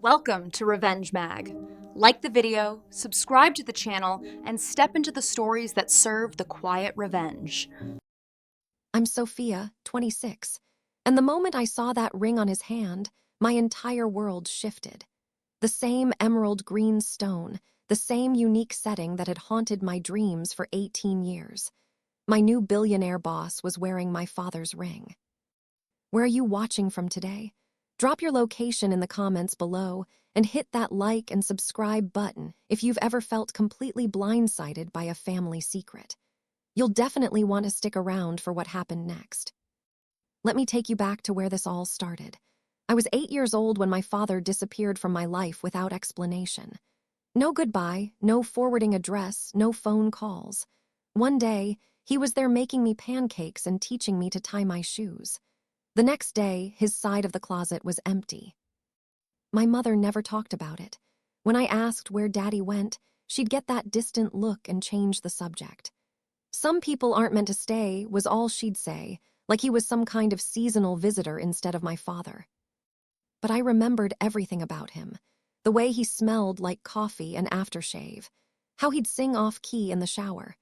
Welcome to Revenge Mag. Like the video, subscribe to the channel, and step into the stories that serve the quiet revenge. I'm Sophia, 26, and the moment I saw that ring on his hand, my entire world shifted. The same emerald green stone, the same unique setting that had haunted my dreams for 18 years. My new billionaire boss was wearing my father's ring. Where are you watching from today? Drop your location in the comments below and hit that like and subscribe button if you've ever felt completely blindsided by a family secret. You'll definitely want to stick around for what happened next. Let me take you back to where this all started. I was 8 years old when my father disappeared from my life without explanation. No goodbye, no forwarding address, no phone calls. One day, he was there making me pancakes and teaching me to tie my shoes. The next day, his side of the closet was empty. My mother never talked about it. When I asked where Daddy went, she'd get that distant look and change the subject. Some people aren't meant to stay, was all she'd say, like he was some kind of seasonal visitor instead of my father. But I remembered everything about him. The way he smelled like coffee and aftershave. How he'd sing off-key in the shower.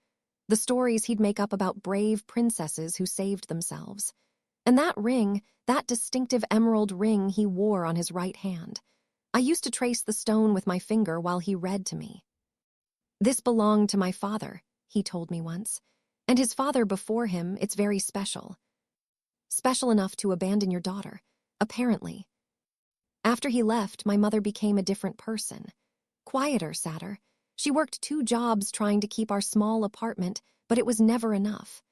The stories he'd make up about brave princesses who saved themselves. And that ring, that distinctive emerald ring he wore on his right hand. I used to trace the stone with my finger while he read to me. "This belonged to my father," he told me once. "And his father before him, it's very special. Special enough to abandon your daughter, apparently." After he left, my mother became a different person. Quieter, sadder. She worked 2 jobs trying to keep our small apartment, but it was never enough.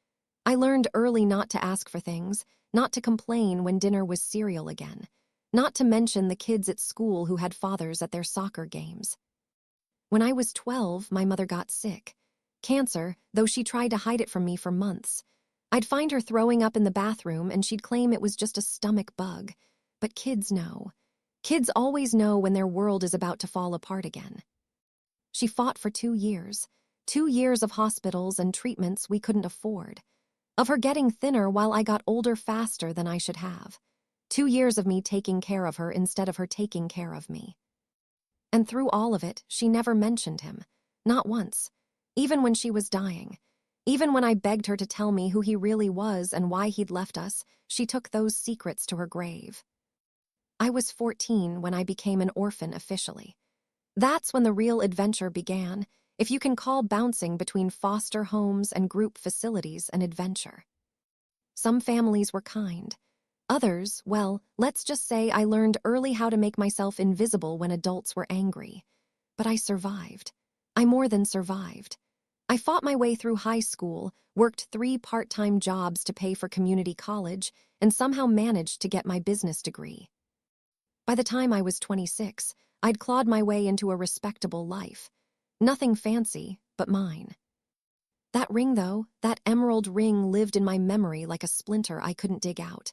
I learned early not to ask for things, not to complain when dinner was cereal again, not to mention the kids at school who had fathers at their soccer games. When I was 12, my mother got sick. Cancer, though she tried to hide it from me for months. I'd find her throwing up in the bathroom and she'd claim it was just a stomach bug. But kids know. Kids always know when their world is about to fall apart again. She fought for 2 years. 2 years of hospitals and treatments we couldn't afford. Of her getting thinner while I got older faster than I should have. 2 years of me taking care of her instead of her taking care of me. And through all of it, she never mentioned him. Not once. Even when she was dying. Even when I begged her to tell me who he really was and why he'd left us, she took those secrets to her grave. I was 14 when I became an orphan officially. That's when the real adventure began, if you can call bouncing between foster homes and group facilities an adventure. Some families were kind. Others, well, let's just say I learned early how to make myself invisible when adults were angry. But I survived. I more than survived. I fought my way through high school, worked 3 part-time jobs to pay for community college, and somehow managed to get my business degree. By the time I was 26, I'd clawed my way into a respectable life. Nothing fancy, but mine. That ring, though, that emerald ring lived in my memory like a splinter I couldn't dig out.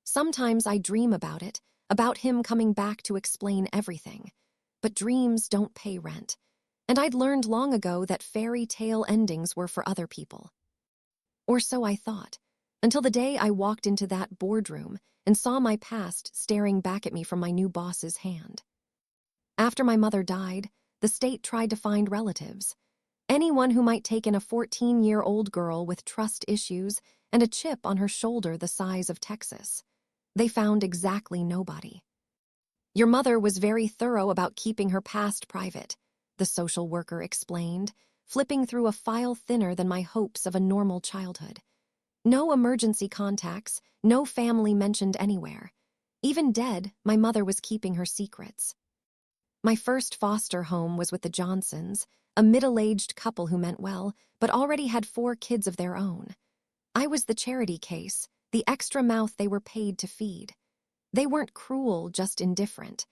Sometimes I dream about him coming back to explain everything. But dreams don't pay rent. And I'd learned long ago that fairy tale endings were for other people. Or so I thought, until the day I walked into that boardroom and saw my past staring back at me from my new boss's hand. After my mother died, the state tried to find relatives. Anyone who might take in a 14-year-old girl with trust issues and a chip on her shoulder the size of Texas. They found exactly nobody. "Your mother was very thorough about keeping her past private," the social worker explained, flipping through a file thinner than my hopes of a normal childhood. No emergency contacts, no family mentioned anywhere. Even dead, my mother was keeping her secrets. My first foster home was with the Johnsons, a middle-aged couple who meant well, but already had 4 kids of their own. I was the charity case, the extra mouth they were paid to feed. They weren't cruel, just indifferent.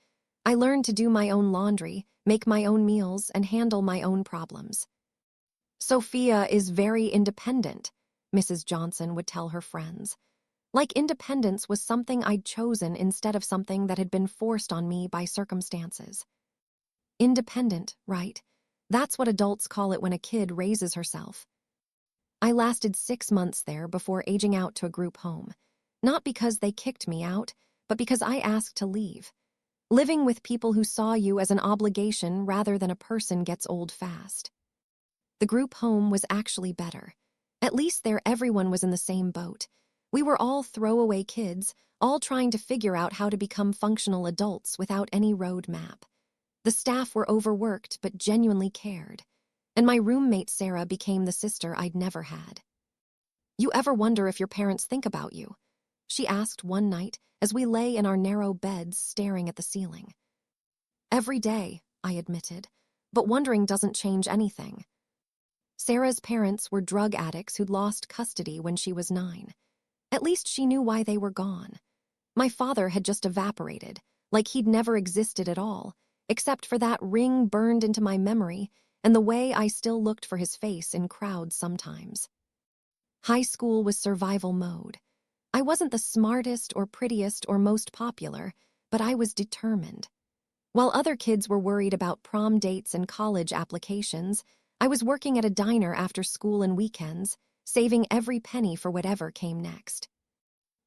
I learned to do my own laundry, make my own meals, and handle my own problems. "Sophia is very independent," Mrs. Johnson would tell her friends. Like independence was something I'd chosen instead of something that had been forced on me by circumstances. Independent, right? That's what adults call it when a kid raises herself. I lasted 6 months there before aging out to a group home. Not because they kicked me out, but because I asked to leave. Living with people who saw you as an obligation rather than a person gets old fast. The group home was actually better. At least there everyone was in the same boat. We were all throwaway kids, all trying to figure out how to become functional adults without any roadmap. The staff were overworked but genuinely cared. And my roommate Sarah became the sister I'd never had. "You ever wonder if your parents think about you?" she asked one night as we lay in our narrow beds staring at the ceiling. "Every day," I admitted, "but wondering doesn't change anything." Sarah's parents were drug addicts who'd lost custody when she was 9. At least she knew why they were gone. My father had just evaporated, like he'd never existed at all, except for that ring burned into my memory and the way I still looked for his face in crowds sometimes. High school was survival mode. I wasn't the smartest or prettiest or most popular, but I was determined. While other kids were worried about prom dates and college applications, I was working at a diner after school and weekends, saving every penny for whatever came next.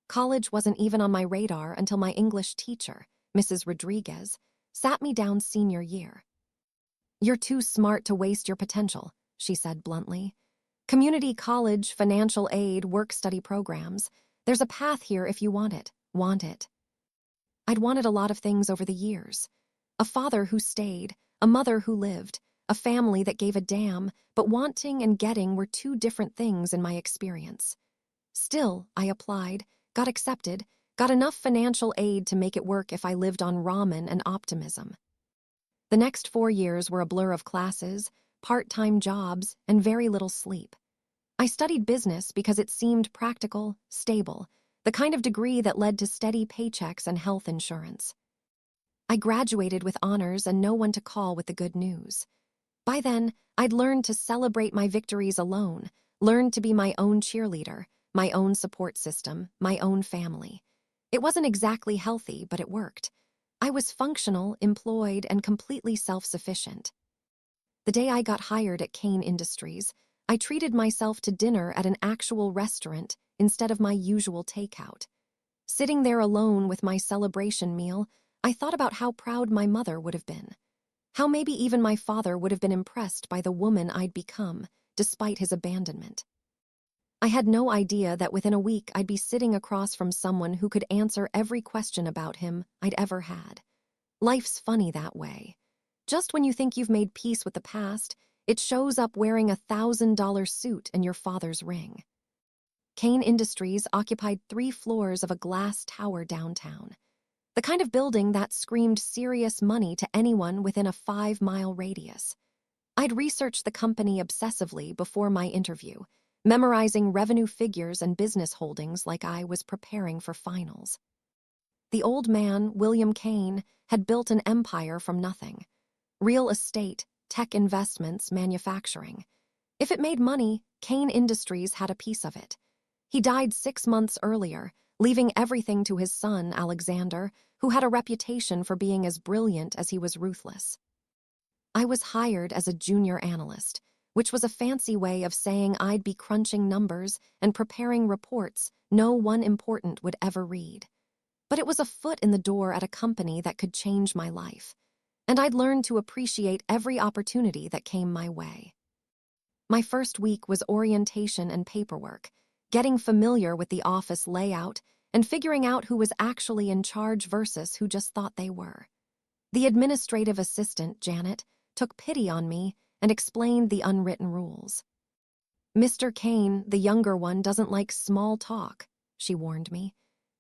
College wasn't even on my radar until my English teacher, Mrs. Rodriguez, sat me down senior year. "You're too smart to waste your potential," she said bluntly. "Community college, financial aid, work-study programs. There's a path here if you want it. Want it." I'd wanted a lot of things over the years. A father who stayed, a mother who lived, a family that gave a damn, but wanting and getting were two different things in my experience. Still, I applied, got accepted, got enough financial aid to make it work if I lived on ramen and optimism. The next 4 years were a blur of classes, part-time jobs, and very little sleep. I studied business because it seemed practical, stable, the kind of degree that led to steady paychecks and health insurance. I graduated with honors and no one to call with the good news. By then, I'd learned to celebrate my victories alone, learned to be my own cheerleader, my own support system, my own family. It wasn't exactly healthy, but it worked. I was functional, employed, and completely self-sufficient. The day I got hired at Kane Industries, I treated myself to dinner at an actual restaurant instead of my usual takeout. Sitting there alone with my celebration meal, I thought about how proud my mother would have been. How maybe even my father would have been impressed by the woman I'd become, despite his abandonment. I had no idea that within a week I'd be sitting across from someone who could answer every question about him I'd ever had. Life's funny that way. Just when you think you've made peace with the past, it shows up wearing a $1,000 suit and your father's ring. Kane Industries occupied 3 floors of a glass tower downtown. The kind of building that screamed serious money to anyone within a 5-mile radius. I'd researched the company obsessively before my interview, memorizing revenue figures and business holdings like I was preparing for finals. The old man, William Kane, had built an empire from nothing. Real estate, tech investments, manufacturing. If it made money, Kane Industries had a piece of it. He died 6 months earlier, leaving everything to his son, Alexander, who had a reputation for being as brilliant as he was ruthless. I was hired as a junior analyst, which was a fancy way of saying I'd be crunching numbers and preparing reports no one important would ever read. But it was a foot in the door at a company that could change my life, and I'd learned to appreciate every opportunity that came my way. My first week was orientation and paperwork, getting familiar with the office layout and figuring out who was actually in charge versus who just thought they were. The administrative assistant, Janet, took pity on me and explained the unwritten rules. "Mr. Kane, the younger one, doesn't like small talk," she warned me.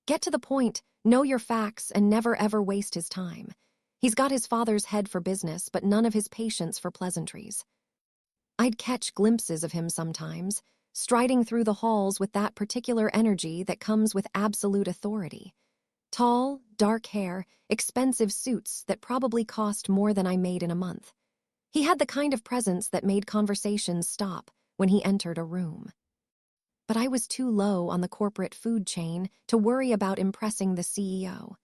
"Get to the point, know your facts, and never ever waste his time. He's got his father's head for business, but none of his patience for pleasantries." I'd catch glimpses of him sometimes, striding through the halls with that particular energy that comes with absolute authority. Tall, dark hair, expensive suits that probably cost more than I made in a month. He had the kind of presence that made conversations stop when he entered a room. But I was too low on the corporate food chain to worry about impressing the CEO.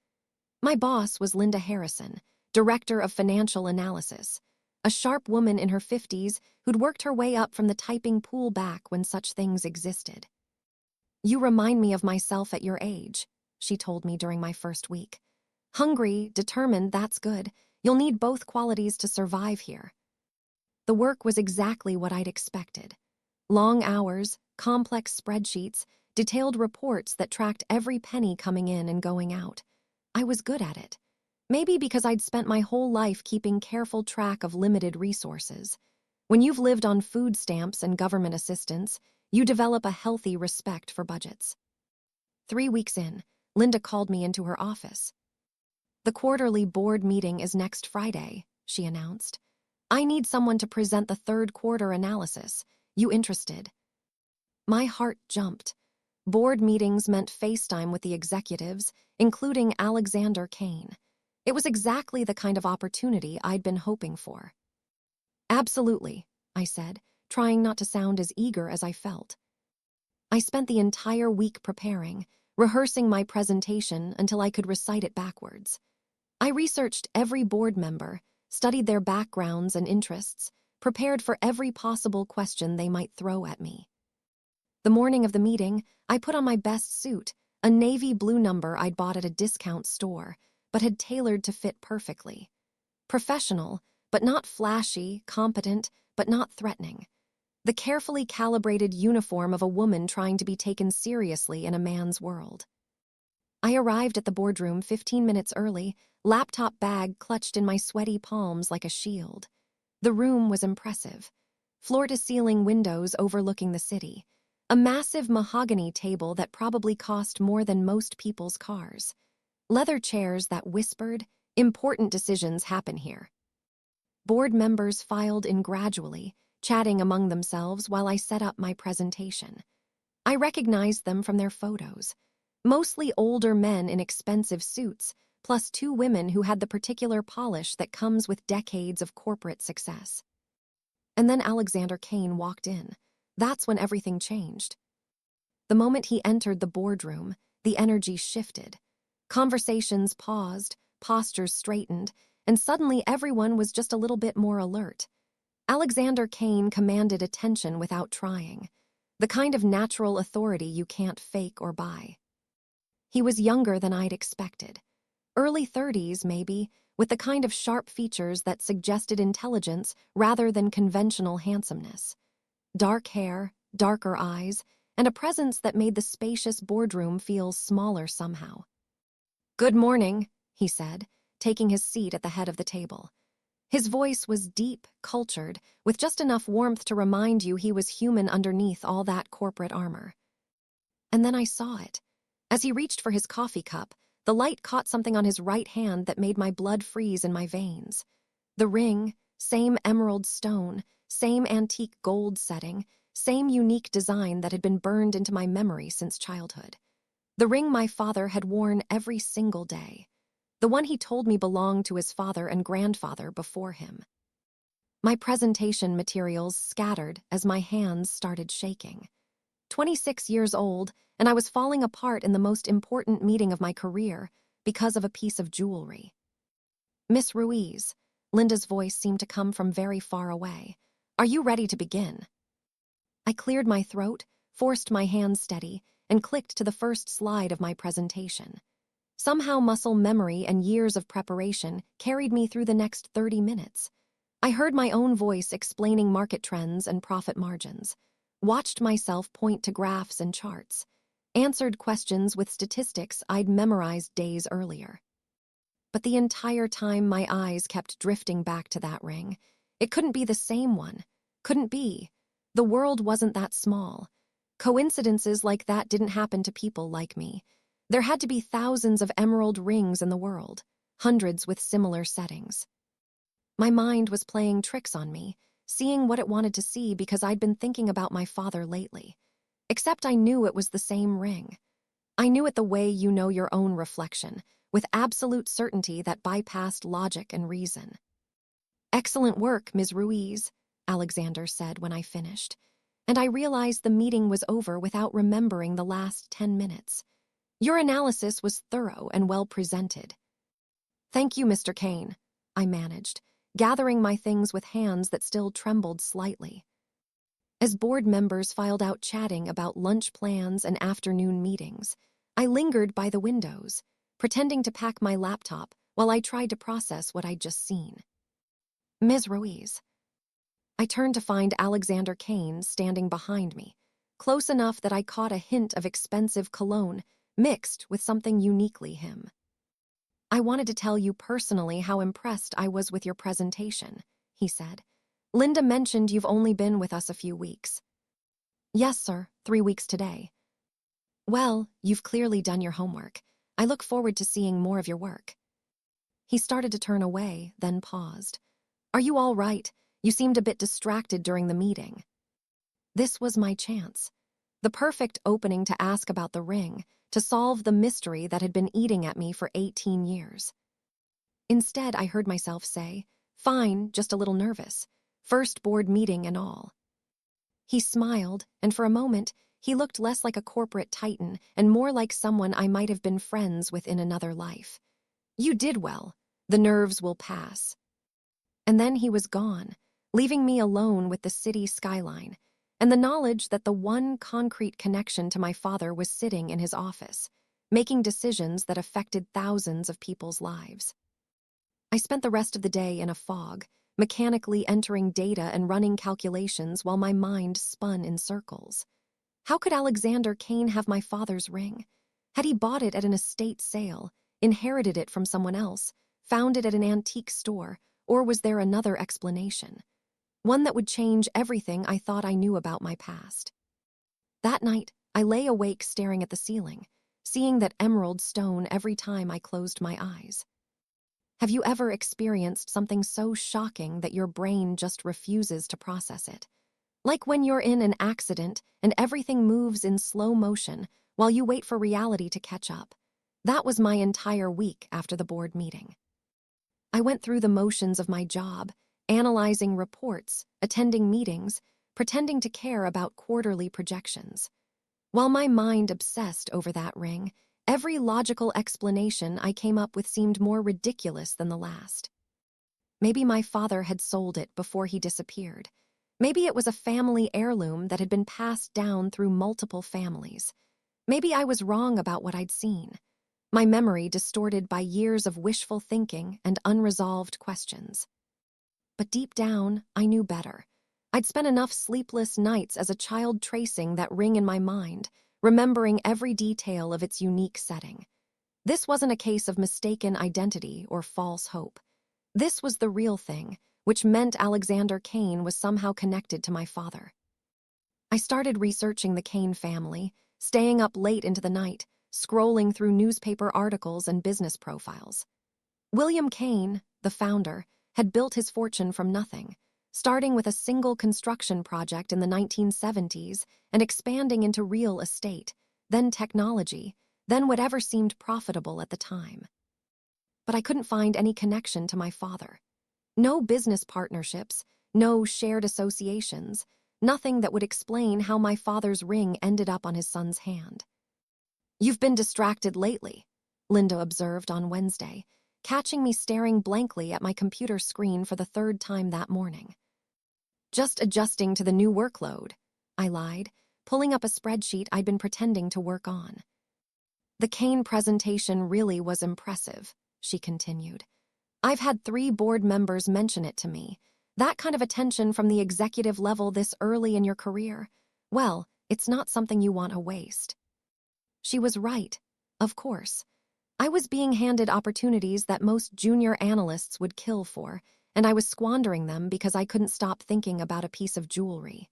My boss was Linda Harrison, Director of Financial Analysis, a sharp woman in her 50s who'd worked her way up from the typing pool back when such things existed. "You remind me of myself at your age," she told me during my first week. Hungry, determined, that's good. You'll need both qualities to survive here. The work was exactly what I'd expected. Long hours, complex spreadsheets, detailed reports that tracked every penny coming in and going out. I was good at it. Maybe because I'd spent my whole life keeping careful track of limited resources. When you've lived on food stamps and government assistance, you develop a healthy respect for budgets. 3 weeks in, Linda called me into her office. "The quarterly board meeting is next Friday," she announced. "I need someone to present the third quarter analysis. You interested?" My heart jumped. Board meetings meant FaceTime with the executives, including Alexander Kane. It was exactly the kind of opportunity I'd been hoping for. "Absolutely," I said, trying not to sound as eager as I felt. I spent the entire week preparing, rehearsing my presentation until I could recite it backwards. I researched every board member, studied their backgrounds and interests, prepared for every possible question they might throw at me. The morning of the meeting, I put on my best suit, a navy blue number I'd bought at a discount store, but had tailored to fit perfectly. Professional, but not flashy, competent, but not threatening. The carefully calibrated uniform of a woman trying to be taken seriously in a man's world. I arrived at the boardroom 15 minutes early, laptop bag clutched in my sweaty palms like a shield. The room was impressive. Floor-to-ceiling windows overlooking the city. A massive mahogany table that probably cost more than most people's cars. Leather chairs that whispered, "Important decisions happen here." Board members filed in gradually, chatting among themselves while I set up my presentation. I recognized them from their photos. Mostly older men in expensive suits, plus 2 women who had the particular polish that comes with decades of corporate success. And then Alexander Kane walked in. That's when everything changed. The moment he entered the boardroom, the energy shifted. Conversations paused, postures straightened, and suddenly everyone was just a little bit more alert. Alexander Kane commanded attention without trying. The kind of natural authority you can't fake or buy. He was younger than I'd expected. Early 30s, maybe, with the kind of sharp features that suggested intelligence rather than conventional handsomeness. Dark hair, darker eyes, and a presence that made the spacious boardroom feel smaller somehow. "Good morning," he said, taking his seat at the head of the table. His voice was deep, cultured, with just enough warmth to remind you he was human underneath all that corporate armor. And then I saw it. As he reached for his coffee cup, the light caught something on his right hand that made my blood freeze in my veins. The ring, same emerald stone, same antique gold setting, same unique design that had been burned into my memory since childhood. The ring my father had worn every single day. The one he told me belonged to his father and grandfather before him. My presentation materials scattered as my hands started shaking. 26 years old, and I was falling apart in the most important meeting of my career because of a piece of jewelry. "Miss Ruiz," Linda's voice seemed to come from very far away. "Are you ready to begin?" I cleared my throat, forced my hands steady, and clicked to the first slide of my presentation. Somehow muscle memory and years of preparation carried me through the next 30 minutes. I heard my own voice explaining market trends and profit margins, watched myself point to graphs and charts, answered questions with statistics I'd memorized days earlier. But the entire time my eyes kept drifting back to that ring. It couldn't be the same one. Couldn't be. The world wasn't that small. Coincidences like that didn't happen to people like me. There had to be thousands of emerald rings in the world, hundreds with similar settings. My mind was playing tricks on me, seeing what it wanted to see because I'd been thinking about my father lately. Except I knew it was the same ring. I knew it the way you know your own reflection, with absolute certainty that bypassed logic and reason. "Excellent work, Ms. Ruiz," Alexander said when I finished, and I realized the meeting was over without remembering the last 10 minutes. "Your analysis was thorough and well presented." "Thank you, Mr. Kane," I managed, gathering my things with hands that still trembled slightly. As board members filed out chatting about lunch plans and afternoon meetings, I lingered by the windows, pretending to pack my laptop while I tried to process what I'd just seen. Ms. Ruiz. I turned to find Alexander Kane standing behind me, close enough that I caught a hint of expensive cologne mixed with something uniquely him. I wanted to tell you personally how impressed I was with your presentation, he said. Linda mentioned you've only been with us a few weeks. Yes, sir, 3 weeks today. Well, you've clearly done your homework. I look forward to seeing more of your work. He started to turn away, then paused. Are you all right? You seemed a bit distracted during the meeting. This was my chance. The perfect opening to ask about the ring, to solve the mystery that had been eating at me for 18 years. Instead, I heard myself say, fine, just a little nervous. First board meeting and all. He smiled, and for a moment, he looked less like a corporate titan and more like someone I might have been friends with in another life. You did well. The nerves will pass. And then he was gone, leaving me alone with the city skyline and the knowledge that the one concrete connection to my father was sitting in his office, making decisions that affected thousands of people's lives. I spent the rest of the day in a fog, mechanically entering data and running calculations while my mind spun in circles. How could Alexander Kane have my father's ring? Had he bought it at an estate sale, inherited it from someone else, found it at an antique store, or was there another explanation? One that would change everything I thought I knew about my past. That night, I lay awake staring at the ceiling, seeing that emerald stone every time I closed my eyes. Have you ever experienced something so shocking that your brain just refuses to process it? Like when you're in an accident and everything moves in slow motion while you wait for reality to catch up. That was my entire week after the board meeting. I went through the motions of my job, analyzing reports, attending meetings, pretending to care about quarterly projections. While my mind obsessed over that ring, every logical explanation I came up with seemed more ridiculous than the last. Maybe my father had sold it before he disappeared. Maybe it was a family heirloom that had been passed down through multiple families. Maybe I was wrong about what I'd seen. My memory distorted by years of wishful thinking and unresolved questions. But deep down, I knew better. I'd spent enough sleepless nights as a child tracing that ring in my mind, remembering every detail of its unique setting. This wasn't a case of mistaken identity or false hope. This was the real thing, which meant Alexander Kane was somehow connected to my father. I started researching the Kane family, staying up late into the night, scrolling through newspaper articles and business profiles. William Kane, the founder, had built his fortune from nothing, starting with a single construction project in the 1970s and expanding into real estate, then technology, then whatever seemed profitable at the time. But I couldn't find any connection to my father. No business partnerships, no shared associations, nothing that would explain how my father's ring ended up on his son's hand. You've been distracted lately, Linda observed on Wednesday, catching me staring blankly at my computer screen for the third time that morning. Just adjusting to the new workload, I lied, pulling up a spreadsheet I'd been pretending to work on. The Kane presentation really was impressive, she continued. I've had 3 board members mention it to me. That kind of attention from the executive level this early in your career, well, it's not something you want to waste. She was right, of course. I was being handed opportunities that most junior analysts would kill for, and I was squandering them because I couldn't stop thinking about a piece of jewelry.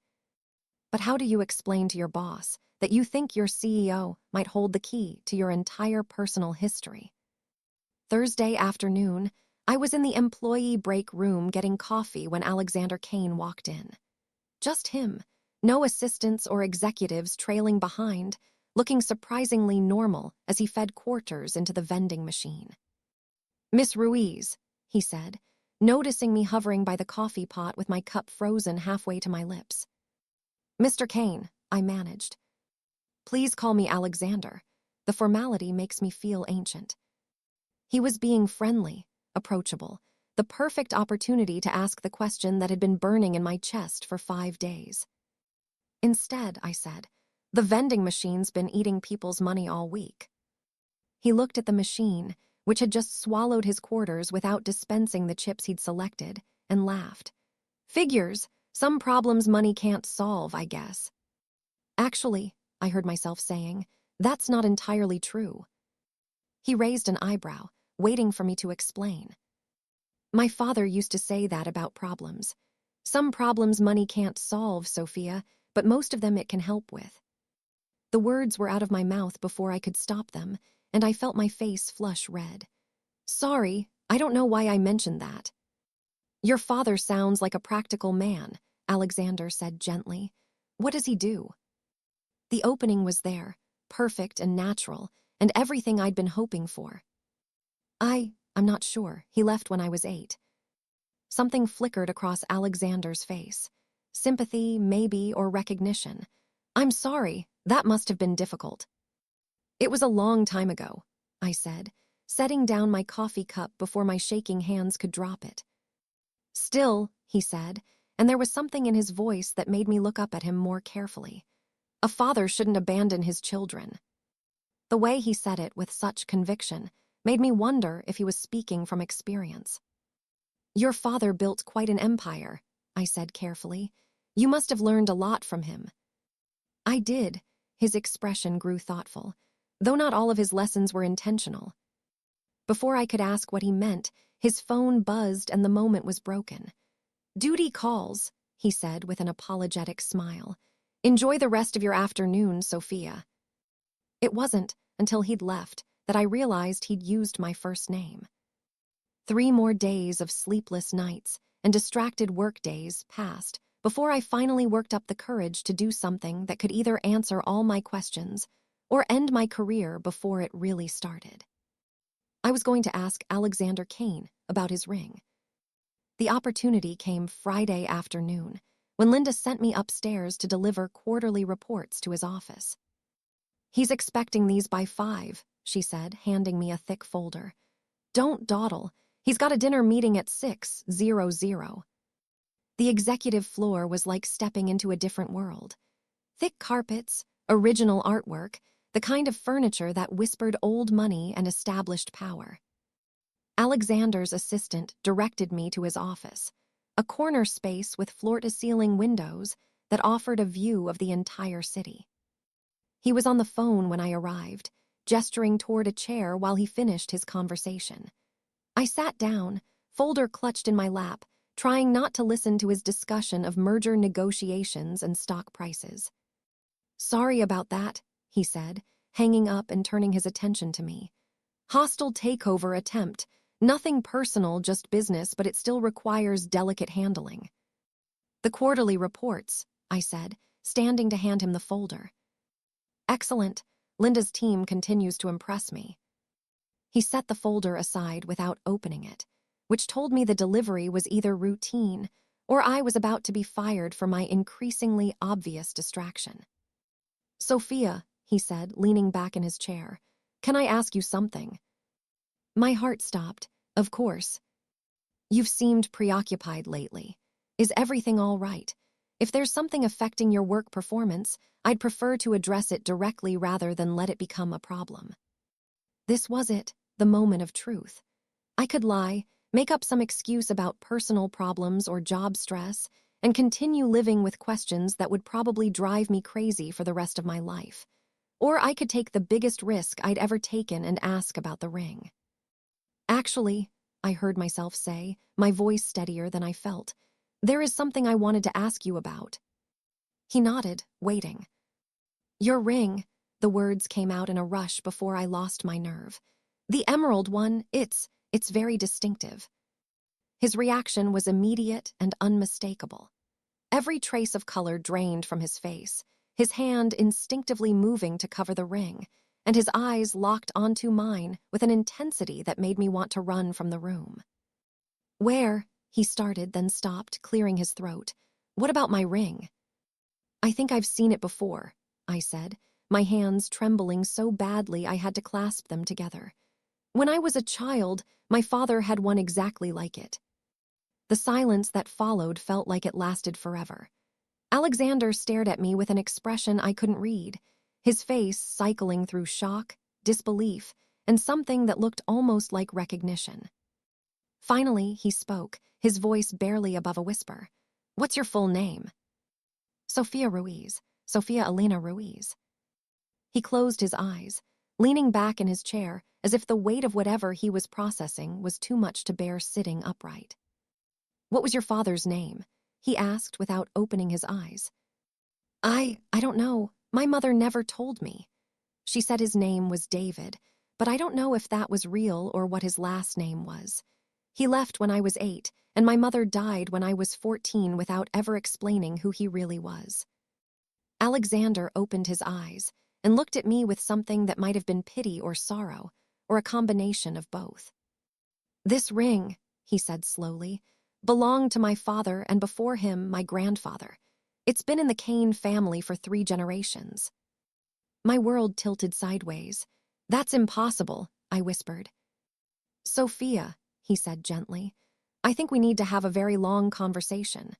But how do you explain to your boss that you think your CEO might hold the key to your entire personal history? Thursday afternoon, I was in the employee break room getting coffee when Alexander Kane walked in. Just him, no assistants or executives trailing behind, looking surprisingly normal as he fed quarters into the vending machine. Miss Ruiz, he said, noticing me hovering by the coffee pot with my cup frozen halfway to my lips. Mr. Kane, I managed. Please call me Alexander. The formality makes me feel ancient. He was being friendly, approachable, the perfect opportunity to ask the question that had been burning in my chest for 5 days. Instead, I said, the vending machine's been eating people's money all week. He looked at the machine, which had just swallowed his quarters without dispensing the chips he'd selected, and laughed. Figures, some problems money can't solve, I guess. Actually, I heard myself saying, that's not entirely true. He raised an eyebrow, waiting for me to explain. My father used to say that about problems. Some problems money can't solve, Sophia, but most of them it can help with. The words were out of my mouth before I could stop them, and I felt my face flush red. Sorry, I don't know why I mentioned that. Your father sounds like a practical man, Alexander said gently. What does he do? The opening was there, perfect and natural, and everything I'd been hoping for. I'm not sure. He left when I was 8. Something flickered across Alexander's face. Sympathy, maybe, or recognition. I'm sorry, that must have been difficult. It was a long time ago, I said, setting down my coffee cup before my shaking hands could drop it. Still, he said, and there was something in his voice that made me look up at him more carefully. A father shouldn't abandon his children. The way he said it with such conviction made me wonder if he was speaking from experience. Your father built quite an empire, I said carefully. You must have learned a lot from him. I did. His expression grew thoughtful, though not all of his lessons were intentional. Before I could ask what he meant, his phone buzzed and the moment was broken. Duty calls, he said with an apologetic smile. Enjoy the rest of your afternoon, Sophia. It wasn't until he'd left that I realized he'd used my first name. 3 more days of sleepless nights and distracted work days passed before I finally worked up the courage to do something that could either answer all my questions or end my career before it really started. I was going to ask Alexander Kane about his ring. The opportunity came Friday afternoon when Linda sent me upstairs to deliver quarterly reports to his office. He's expecting these by 5, she said, handing me a thick folder. Don't dawdle. He's got a dinner meeting at 6:00. The executive floor was like stepping into a different world. Thick carpets, original artwork, the kind of furniture that whispered old money and established power. Alexander's assistant directed me to his office, a corner space with floor-to-ceiling windows that offered a view of the entire city. He was on the phone when I arrived, gesturing toward a chair while he finished his conversation. I sat down, folder clutched in my lap, trying not to listen to his discussion of merger negotiations and stock prices. Sorry about that, he said, hanging up and turning his attention to me. Hostile takeover attempt. Nothing personal, just business, but it still requires delicate handling. The quarterly reports, I said, standing to hand him the folder. Excellent. Linda's team continues to impress me. He set the folder aside without opening it, which told me the delivery was either routine or I was about to be fired for my increasingly obvious distraction. Sophia, he said, leaning back in his chair, can I ask you something? My heart stopped. Of course. You've seemed preoccupied lately. Is everything all right? If there's something affecting your work performance, I'd prefer to address it directly rather than let it become a problem. This was it, the moment of truth. I could lie, make up some excuse about personal problems or job stress, and continue living with questions that would probably drive me crazy for the rest of my life. Or I could take the biggest risk I'd ever taken and ask about the ring. Actually, I heard myself say, my voice steadier than I felt, there is something I wanted to ask you about. He nodded, waiting. Your ring, the words came out in a rush before I lost my nerve. The emerald one, it's very distinctive. His reaction was immediate and unmistakable. Every trace of color drained from his face, his hand instinctively moving to cover the ring, and his eyes locked onto mine with an intensity that made me want to run from the room. Where? He started, then stopped, clearing his throat. What about my ring? I think I've seen it before, I said, my hands trembling so badly I had to clasp them together. When I was a child, my father had one exactly like it. The silence that followed felt like it lasted forever. Alexander stared at me with an expression I couldn't read, his face cycling through shock, disbelief, and something that looked almost like recognition. Finally, he spoke, his voice barely above a whisper. "What's your full name?" "Sophia Ruiz. Sophia Elena Ruiz." He closed his eyes, leaning back in his chair as if the weight of whatever he was processing was too much to bear sitting upright. "What was your father's name?" he asked without opening his eyes. I don't know. My mother never told me. She said his name was David, but I don't know if that was real or what his last name was. He left when I was 8, and my mother died when I was 14 without ever explaining who he really was." Alexander opened his eyes and looked at me with something that might have been pity or sorrow, or a combination of both. "This ring," he said slowly, "belonged to my father and before him my grandfather. It's been in the Kane family for 3 generations." My world tilted sideways. "That's impossible," I whispered. "Sophia," he said gently, "I think we need to have a very long conversation.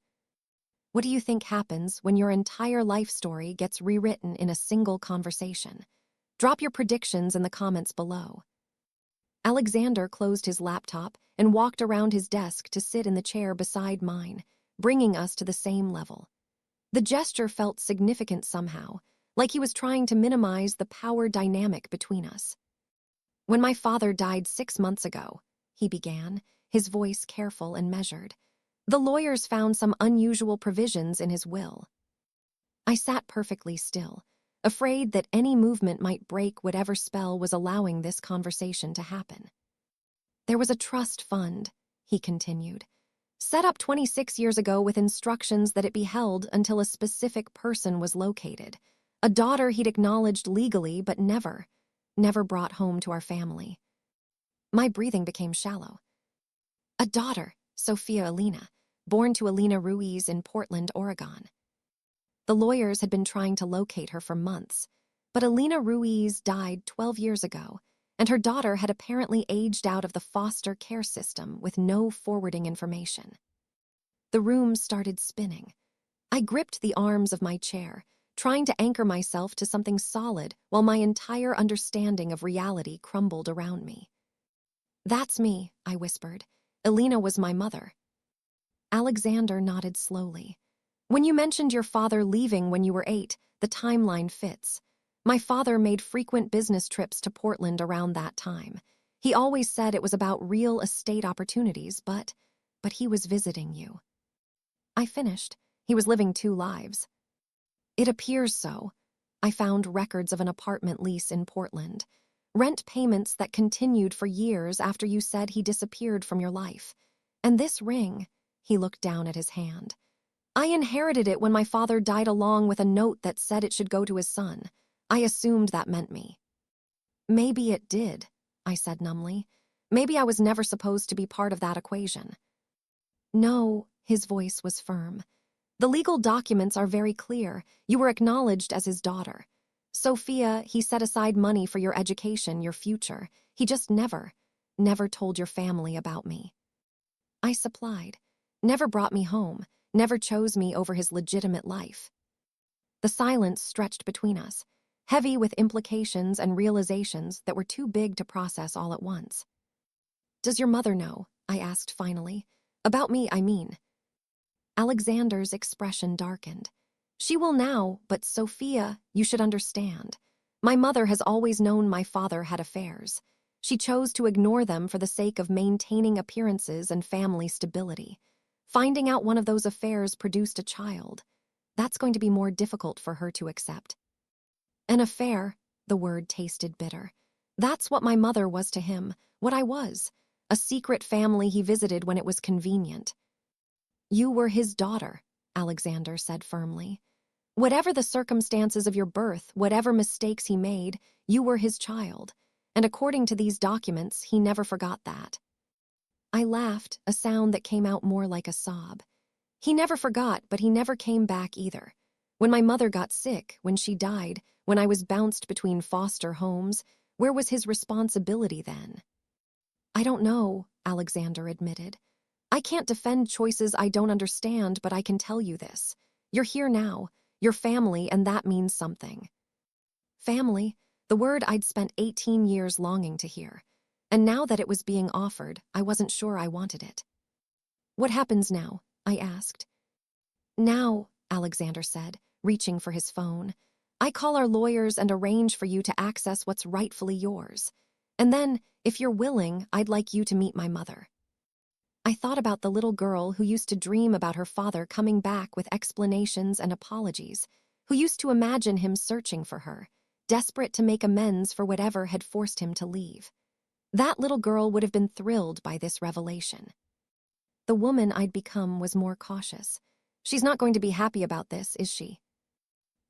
What do you think happens when your entire life story gets rewritten in a single conversation? Drop your predictions in the comments below." Alexander closed his laptop and walked around his desk to sit in the chair beside mine, bringing us to the same level. The gesture felt significant somehow, like he was trying to minimize the power dynamic between us. "When my father died 6 months ago," he began, his voice careful and measured, "the lawyers found some unusual provisions in his will." I sat perfectly still, afraid that any movement might break whatever spell was allowing this conversation to happen. "There was a trust fund," he continued, "set up 26 years ago with instructions that it be held until a specific person was located, a daughter he'd acknowledged legally but never brought home to our family." My breathing became shallow. "A daughter, Sophia Elena, born to Elena Ruiz in Portland, Oregon." The lawyers had been trying to locate her for months, but Elena Ruiz died 12 years ago, and her daughter had apparently aged out of the foster care system with no forwarding information. The room started spinning. I gripped the arms of my chair, trying to anchor myself to something solid while my entire understanding of reality crumbled around me. "That's me," I whispered. "Elena was my mother." Alexander nodded slowly. "When you mentioned your father leaving when you were 8, the timeline fits. My father made frequent business trips to Portland around that time. He always said it was about real estate opportunities, but he was visiting you." I finished. "He was living 2 lives." "It appears so. I found records of an apartment lease in Portland. Rent payments that continued for years after you said he disappeared from your life. And this ring," he looked down at his hand, "I inherited it when my father died along with a note that said it should go to his son. I assumed that meant me." "Maybe it did," I said numbly. "Maybe I was never supposed to be part of that equation." "No," his voice was firm. "The legal documents are very clear. You were acknowledged as his daughter. Sophia, he set aside money for your education, your future. He just never told your family about me." I supplied. "Never brought me home, never chose me over his legitimate life." The silence stretched between us, heavy with implications and realizations that were too big to process all at once. "Does your mother know?" I asked finally. "About me, I mean." Alexander's expression darkened. "She will now, but Sophia, you should understand. My mother has always known my father had affairs. She chose to ignore them for the sake of maintaining appearances and family stability. Finding out one of those affairs produced a child. That's going to be more difficult for her to accept." "An affair," the word tasted bitter. "That's what my mother was to him, what I was. A secret family he visited when it was convenient." "You were his daughter," Alexander said firmly. "Whatever the circumstances of your birth, whatever mistakes he made, you were his child. And according to these documents, he never forgot that." I laughed, a sound that came out more like a sob. "He never forgot, but he never came back either. When my mother got sick, when she died, when I was bounced between foster homes, where was his responsibility then?" "I don't know," Alexander admitted. "I can't defend choices I don't understand, but I can tell you this. You're here now, your family, and that means something." "Family? The word I'd spent 18 years longing to hear. And now that it was being offered, I wasn't sure I wanted it. "What happens now?" I asked. "Now," Alexander said, reaching for his phone, "I call our lawyers and arrange for you to access what's rightfully yours. And then, if you're willing, I'd like you to meet my mother." I thought about the little girl who used to dream about her father coming back with explanations and apologies, who used to imagine him searching for her, desperate to make amends for whatever had forced him to leave. That little girl would have been thrilled by this revelation. The woman I'd become was more cautious. "She's not going to be happy about this, is she?"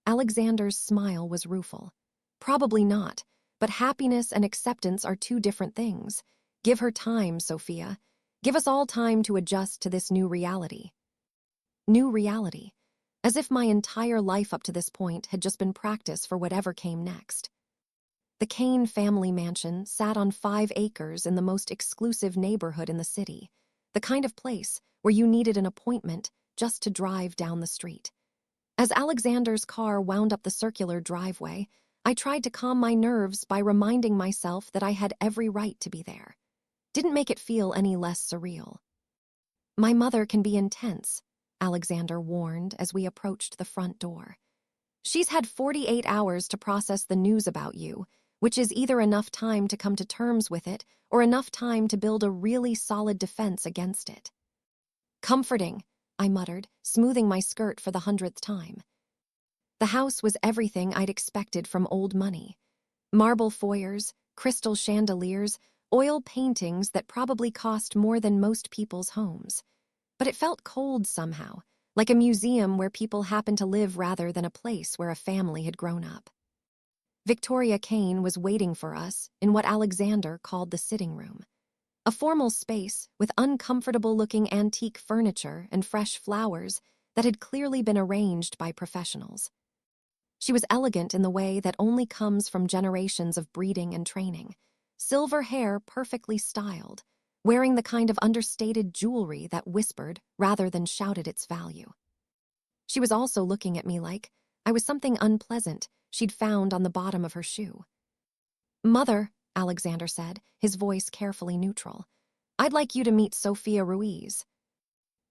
Alexander's smile was rueful. "Probably not, but happiness and acceptance are two different things. Give her time, Sophia. Give us all time to adjust to this new reality." New reality. As if my entire life up to this point had just been practice for whatever came next. The Kane family mansion sat on 5 acres in the most exclusive neighborhood in the city, the kind of place where you needed an appointment just to drive down the street. As Alexander's car wound up the circular driveway, I tried to calm my nerves by reminding myself that I had every right to be there. Didn't make it feel any less surreal. "My mother can be intense," Alexander warned as we approached the front door. "She's had 48 hours to process the news about you, which is either enough time to come to terms with it or enough time to build a really solid defense against it." "Comforting," I muttered, smoothing my skirt for the 100th time. The house was everything I'd expected from old money. Marble foyers, crystal chandeliers, oil paintings that probably cost more than most people's homes. But it felt cold somehow, like a museum where people happened to live rather than a place where a family had grown up. Victoria Kane was waiting for us in what Alexander called the sitting room. A formal space with uncomfortable-looking antique furniture and fresh flowers that had clearly been arranged by professionals. She was elegant in the way that only comes from generations of breeding and training. Silver hair perfectly styled, wearing the kind of understated jewelry that whispered rather than shouted its value. She was also looking at me like I was something unpleasant she'd found on the bottom of her shoe. "Mother," Alexander said, his voice carefully neutral, "I'd like you to meet Sophia Ruiz."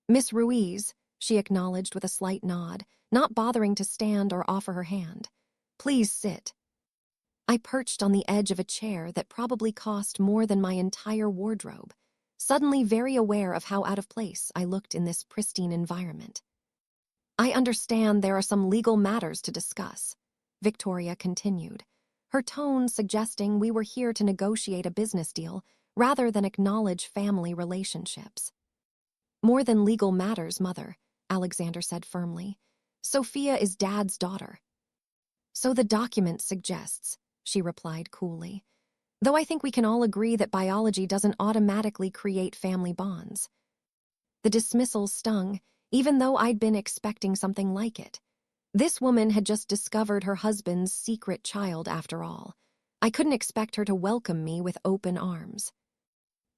"Miss Ruiz," she acknowledged with a slight nod, not bothering to stand or offer her hand. "Please sit." I perched on the edge of a chair that probably cost more than my entire wardrobe, suddenly very aware of how out of place I looked in this pristine environment. "I understand there are some legal matters to discuss," Victoria continued, her tone suggesting we were here to negotiate a business deal rather than acknowledge family relationships. "More than legal matters, Mother," Alexander said firmly. "Sophia is Dad's daughter." "So the document suggests," she replied coolly, "though I think we can all agree that biology doesn't automatically create family bonds." The dismissal stung, even though I'd been expecting something like it. This woman had just discovered her husband's secret child after all. I couldn't expect her to welcome me with open arms.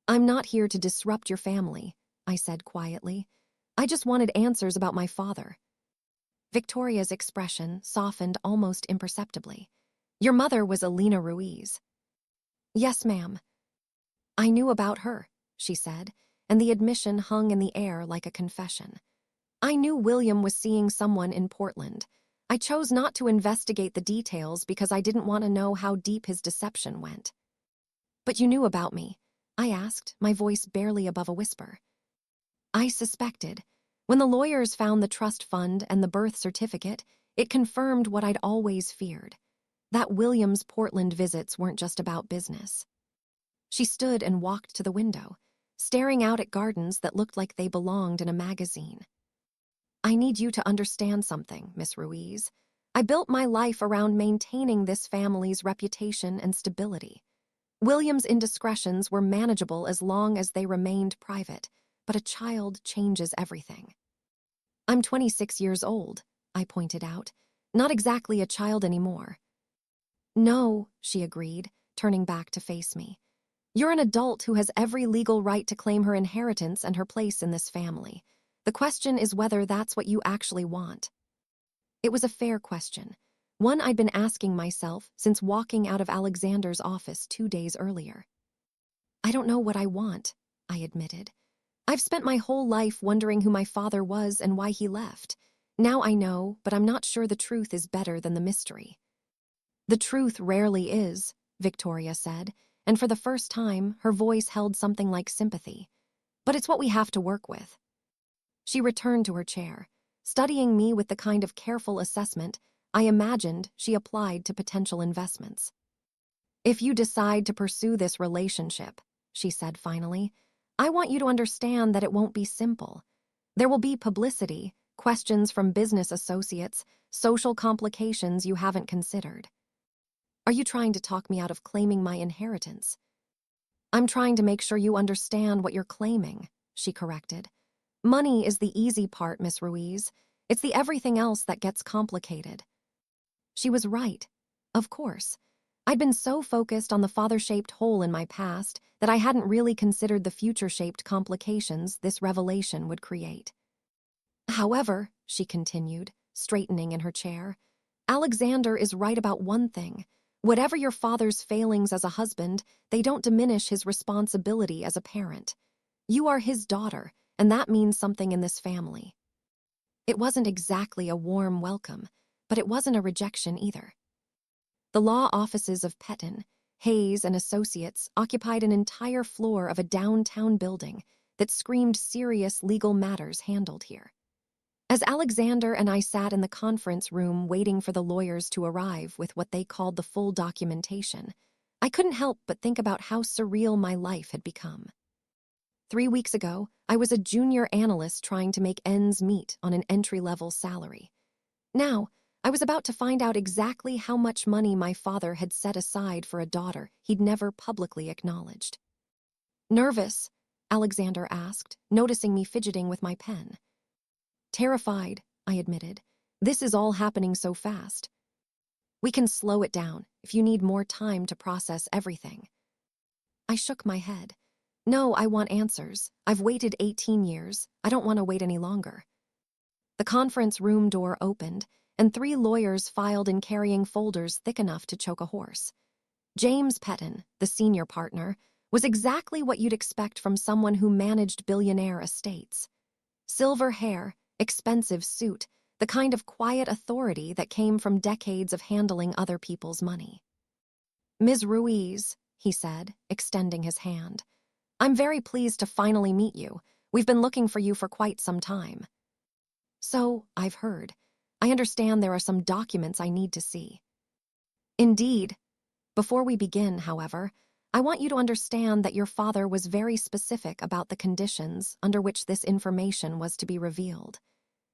"I'm not here to disrupt your family," I said quietly. "I just wanted answers about my father." Victoria's expression softened almost imperceptibly. "Your mother was Alina Ruiz." "Yes, ma'am." "I knew about her," she said, and the admission hung in the air like a confession. "I knew William was seeing someone in Portland. I chose not to investigate the details because I didn't want to know how deep his deception went." "But you knew about me?" I asked, my voice barely above a whisper. "I suspected. When the lawyers found the trust fund and the birth certificate, it confirmed what I'd always feared, that William's Portland visits weren't just about business." She stood and walked to the window, staring out at gardens that looked like they belonged in a magazine. "I need you to understand something, Miss Ruiz. I built my life around maintaining this family's reputation and stability. William's indiscretions were manageable as long as they remained private, but a child changes everything." "I'm 26 years old," I pointed out. "Not exactly a child anymore." "No," she agreed, turning back to face me. "You're an adult who has every legal right to claim her inheritance and her place in this family. The question is whether that's what you actually want." It was a fair question. one I'd been asking myself since walking out of Alexander's office 2 days earlier. "I don't know what I want," I admitted. "I've spent my whole life wondering who my father was and why he left. Now I know, but I'm not sure the truth is better than the mystery." "The truth rarely is," Victoria said, and for the first time, her voice held something like sympathy. "But it's what we have to work with." She returned to her chair, studying me with the kind of careful assessment I imagined she applied to potential investments. "If you decide to pursue this relationship," she said finally, "I want you to understand that it won't be simple. There will be publicity, questions from business associates, social complications you haven't considered." "Are you trying to talk me out of claiming my inheritance?" "I'm trying to make sure you understand what you're claiming," she corrected. "Money is the easy part, Miss Ruiz. It's the everything else that gets complicated." She was right. Of course. I'd been so focused on the father-shaped hole in my past that I hadn't really considered the future-shaped complications this revelation would create. "However," she continued, straightening in her chair, "Alexander is right about one thing. Whatever your father's failings as a husband, they don't diminish his responsibility as a parent. You are his daughter, and that means something in this family." It wasn't exactly a warm welcome, but it wasn't a rejection either. The law offices of Pettin, Hayes and Associates occupied an entire floor of a downtown building that screamed serious legal matters handled here. As Alexander and I sat in the conference room waiting for the lawyers to arrive with what they called the full documentation, I couldn't help but think about how surreal my life had become. 3 weeks ago, I was a junior analyst trying to make ends meet on an entry-level salary. Now, I was about to find out exactly how much money my father had set aside for a daughter he'd never publicly acknowledged. "Nervous?" Alexander asked, noticing me fidgeting with my pen. "Terrified," I admitted. "This is all happening so fast." "We can slow it down if you need more time to process everything." I shook my head. "No, I want answers. I've waited 18 years. I don't want to wait any longer." The conference room door opened, and 3 lawyers filed in carrying folders thick enough to choke a horse. James Pettin, the senior partner, was exactly what you'd expect from someone who managed billionaire estates. Silver hair, expensive suit, the kind of quiet authority that came from decades of handling other people's money. "Ms. Ruiz," he said, extending his hand, "I'm very pleased to finally meet you. We've been looking for you for quite some time." "So, I've heard. I understand there are some documents I need to see." "Indeed. Before we begin, however, I want you to understand that your father was very specific about the conditions under which this information was to be revealed.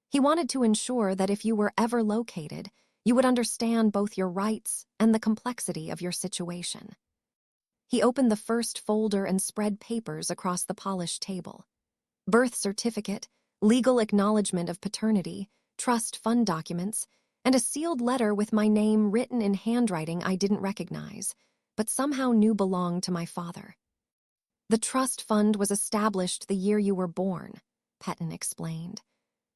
He wanted to ensure that if you were ever located, you would understand both your rights and the complexity of your situation." He opened the first folder and spread papers across the polished table. Birth certificate, legal acknowledgement of paternity, trust fund documents, and a sealed letter with my name written in handwriting I didn't recognize, but somehow knew belonged to my father. "The trust fund was established the year you were born," Pettin explained.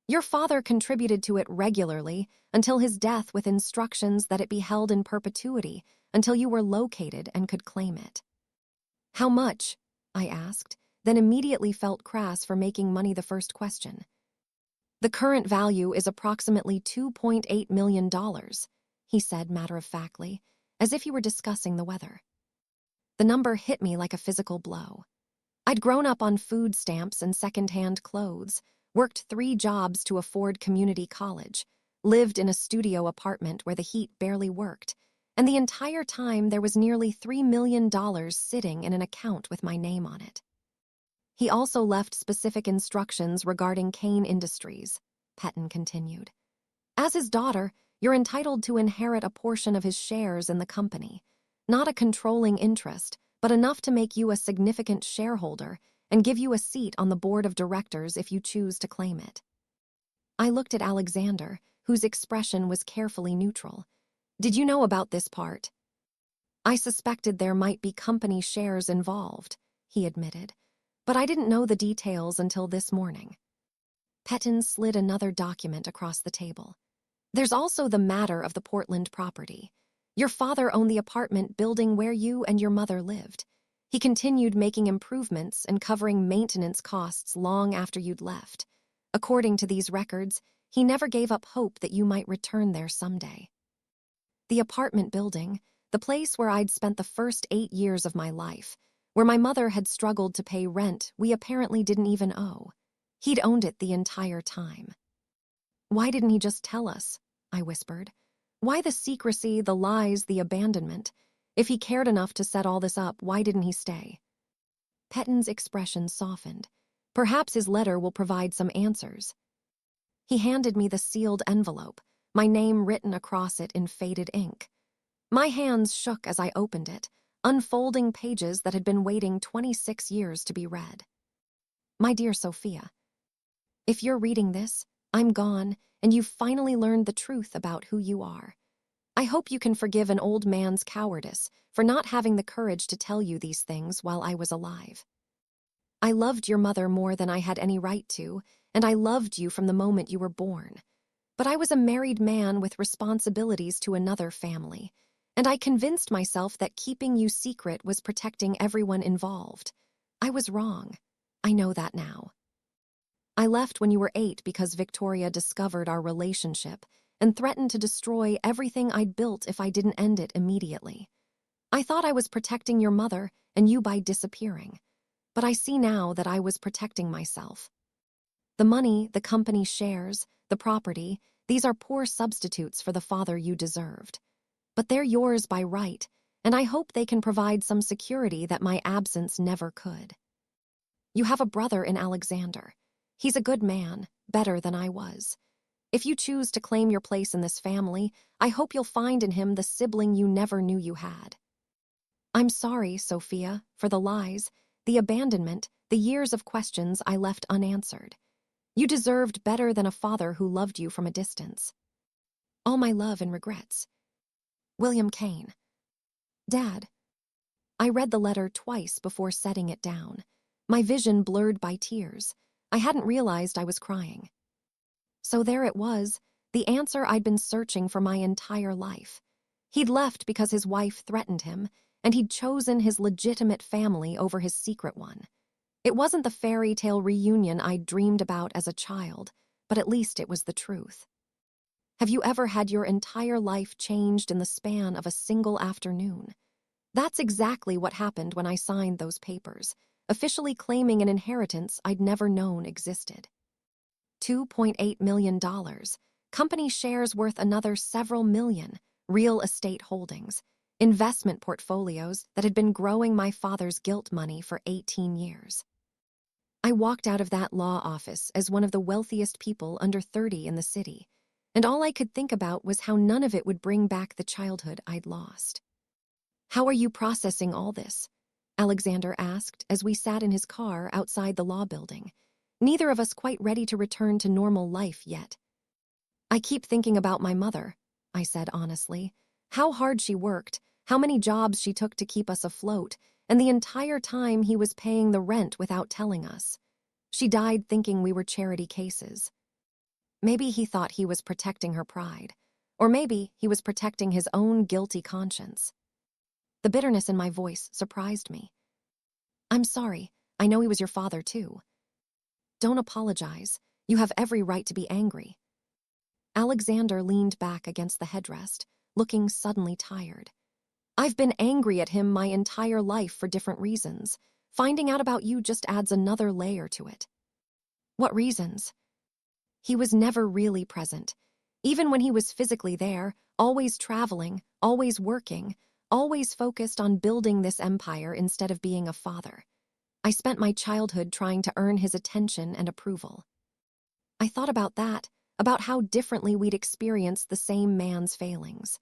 "Your father contributed to it regularly until his death with instructions that it be held in perpetuity until you were located and could claim it." "How much?" I asked, then immediately felt crass for making money the first question. "The current value is approximately $2.8 million, he said matter-of-factly, as if he were discussing the weather. The number hit me like a physical blow. I'd grown up on food stamps and second-hand clothes, worked 3 jobs to afford community college, lived in a studio apartment where the heat barely worked, and the entire time there was nearly $3 million sitting in an account with my name on it. He also left specific instructions regarding Kane Industries," Pettin continued. "As his daughter, you're entitled to inherit a portion of his shares in the company. Not a controlling interest, but enough to make you a significant shareholder and give you a seat on the board of directors if you choose to claim it." I looked at Alexander, whose expression was carefully neutral. "Did you know about this part?" "I suspected there might be company shares involved," he admitted, "but I didn't know the details until this morning." Pettin slid another document across the table. There's also the matter of the Portland property. Your father owned the apartment building where you and your mother lived. He continued making improvements and covering maintenance costs long after you'd left. According to these records, he never gave up hope that you might return there someday. The apartment building, the place where I'd spent the first 8 years of my life, where my mother had struggled to pay rent we apparently didn't even owe. He'd owned it the entire time. Why didn't he just tell us? I whispered. Why the secrecy, the lies, the abandonment? If he cared enough to set all this up, why didn't he stay? Pettin's expression softened. Perhaps his letter will provide some answers. He handed me the sealed envelope, my name written across it in faded ink. My hands shook as I opened it, unfolding pages that had been waiting 26 years to be read. My dear Sophia, if you're reading this, I'm gone, and you've finally learned the truth about who you are. I hope you can forgive an old man's cowardice for not having the courage to tell you these things while I was alive. I loved your mother more than I had any right to, and I loved you from the moment you were born. But I was a married man with responsibilities to another family, and I convinced myself that keeping you secret was protecting everyone involved. I was wrong. I know that now. I left when you were 8 because Victoria discovered our relationship and threatened to destroy everything I'd built if I didn't end it immediately. I thought I was protecting your mother and you by disappearing, but I see now that I was protecting myself. The money, the company shares, the property, these are poor substitutes for the father you deserved. But they're yours by right, and I hope they can provide some security that my absence never could. You have a brother in Alexander. He's a good man, better than I was. If you choose to claim your place in this family, I hope you'll find in him the sibling you never knew you had. I'm sorry, Sophia, for the lies, the abandonment, the years of questions I left unanswered. You deserved better than a father who loved you from a distance. All my love and regrets. William Kane. Dad. I read the letter twice before setting it down, my vision blurred by tears. I hadn't realized I was crying. So there it was, the answer I'd been searching for my entire life. He'd left because his wife threatened him, and he'd chosen his legitimate family over his secret one. It wasn't the fairy tale reunion I'd dreamed about as a child, but at least it was the truth. Have you ever had your entire life changed in the span of a single afternoon? That's exactly what happened when I signed those papers, officially claiming an inheritance I'd never known existed. $2.8 million, company shares worth another several million, real estate holdings, investment portfolios that had been growing my father's guilt money for 18 years. I walked out of that law office as one of the wealthiest people under 30 in the city, and all I could think about was how none of it would bring back the childhood I'd lost. How are you processing all this? Alexander asked as we sat in his car outside the law building, neither of us quite ready to return to normal life yet. I keep thinking about my mother, I said honestly, how hard she worked, how many jobs she took to keep us afloat, and the entire time he was paying the rent without telling us. She died thinking we were charity cases. Maybe he thought he was protecting her pride, or maybe he was protecting his own guilty conscience. The bitterness in my voice surprised me. I'm sorry, I know he was your father too. Don't apologize, you have every right to be angry. Alexander leaned back against the headrest, looking suddenly tired. I've been angry at him my entire life for different reasons. Finding out about you just adds another layer to it. What reasons? He was never really present. Even when he was physically there, always traveling, always working, always focused on building this empire instead of being a father. I spent my childhood trying to earn his attention and approval. I thought about that, about how differently we'd experienced the same man's failings.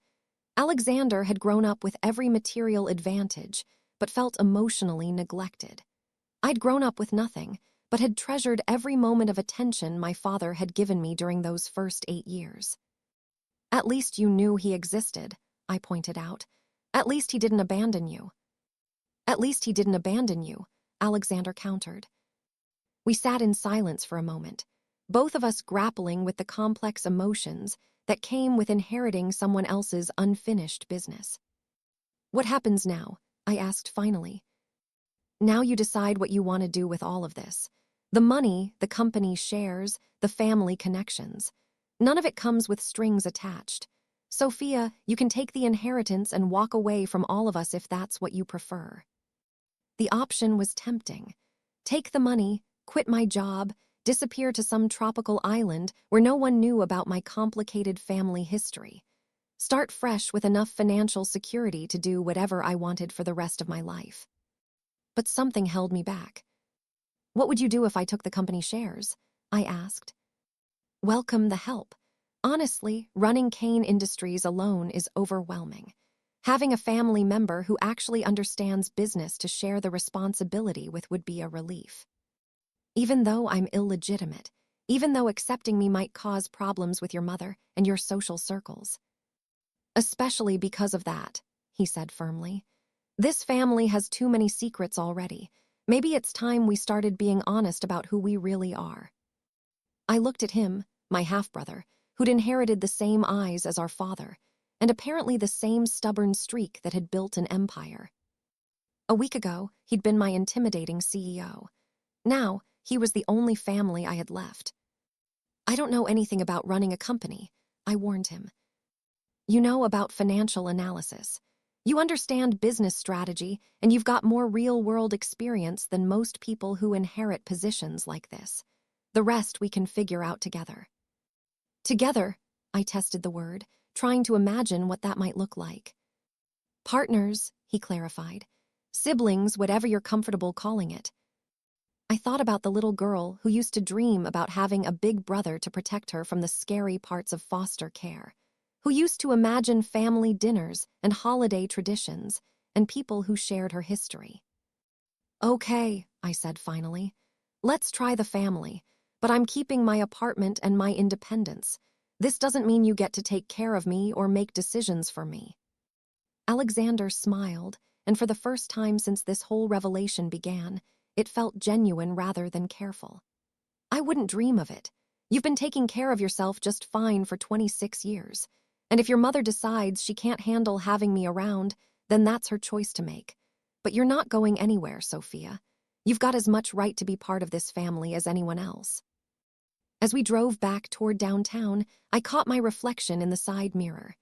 Alexander had grown up with every material advantage, but felt emotionally neglected. I'd grown up with nothing, but had treasured every moment of attention my father had given me during those first 8 years. At least you knew he existed, I pointed out. At least he didn't abandon you. At least he didn't abandon you, Alexander countered. We sat in silence for a moment, both of us grappling with the complex emotions that came with inheriting someone else's unfinished business. What happens now? I asked finally. Now you decide what you want to do with all of this. The money, the company shares, the family connections. None of it comes with strings attached. Sophia, you can take the inheritance and walk away from all of us if that's what you prefer. The option was tempting. Take the money, quit my job, disappear to some tropical island where no one knew about my complicated family history. Start fresh with enough financial security to do whatever I wanted for the rest of my life. But something held me back. What would you do if I took the company shares? I asked. Welcome the help. Honestly, running Kane Industries alone is overwhelming. Having a family member who actually understands business to share the responsibility with would be a relief. Even though I'm illegitimate, even though accepting me might cause problems with your mother and your social circles. Especially because of that, he said firmly. This family has too many secrets already. Maybe it's time we started being honest about who we really are. I looked at him, my half-brother, who'd inherited the same eyes as our father, and apparently the same stubborn streak that had built an empire. A week ago, he'd been my intimidating CEO. Now, he was the only family I had left. I don't know anything about running a company, I warned him. You know about financial analysis. You understand business strategy, and you've got more real-world experience than most people who inherit positions like this. The rest we can figure out together. Together, I tested the word, trying to imagine what that might look like. Partners, he clarified. Siblings, whatever you're comfortable calling it. I thought about the little girl who used to dream about having a big brother to protect her from the scary parts of foster care, who used to imagine family dinners and holiday traditions and people who shared her history. Okay, I said finally. Let's try the family, but I'm keeping my apartment and my independence. This doesn't mean you get to take care of me or make decisions for me. Alexander smiled, and for the first time since this whole revelation began, it felt genuine rather than careful. I wouldn't dream of it. You've been taking care of yourself just fine for 26 years. And if your mother decides she can't handle having me around, then that's her choice to make. But you're not going anywhere, Sophia. You've got as much right to be part of this family as anyone else. As we drove back toward downtown, I caught my reflection in the side mirror.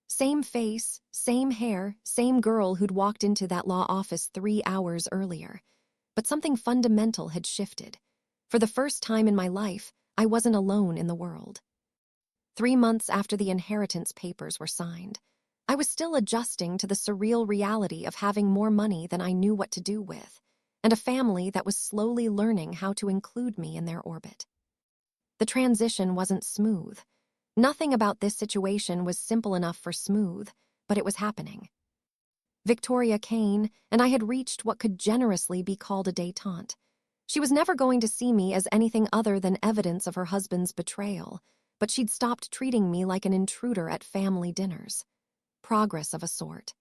Same face, same hair, same girl who'd walked into that law office 3 hours earlier. But something fundamental had shifted. For the first time in my life, I wasn't alone in the world. 3 months after the inheritance papers were signed, I was still adjusting to the surreal reality of having more money than I knew what to do with, and a family that was slowly learning how to include me in their orbit. The transition wasn't smooth. Nothing about this situation was simple enough for smooth, but it was happening. Victoria Kane and I had reached what could generously be called a détente. She was never going to see me as anything other than evidence of her husband's betrayal, but she'd stopped treating me like an intruder at family dinners. Progress of a sort.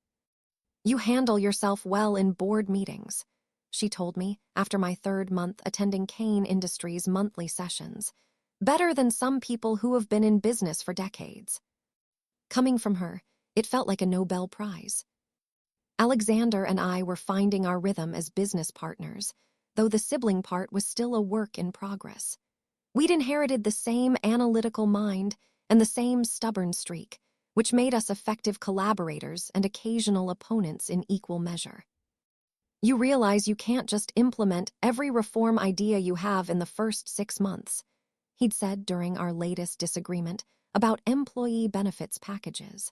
You handle yourself well in board meetings, she told me after my 3rd month attending Kane Industries' monthly sessions. Better than some people who have been in business for decades. Coming from her, it felt like a Nobel Prize. Alexander and I were finding our rhythm as business partners, though the sibling part was still a work in progress. We'd inherited the same analytical mind and the same stubborn streak, which made us effective collaborators and occasional opponents in equal measure. You realize you can't just implement every reform idea you have in the first 6 months, he'd said during our latest disagreement about employee benefits packages.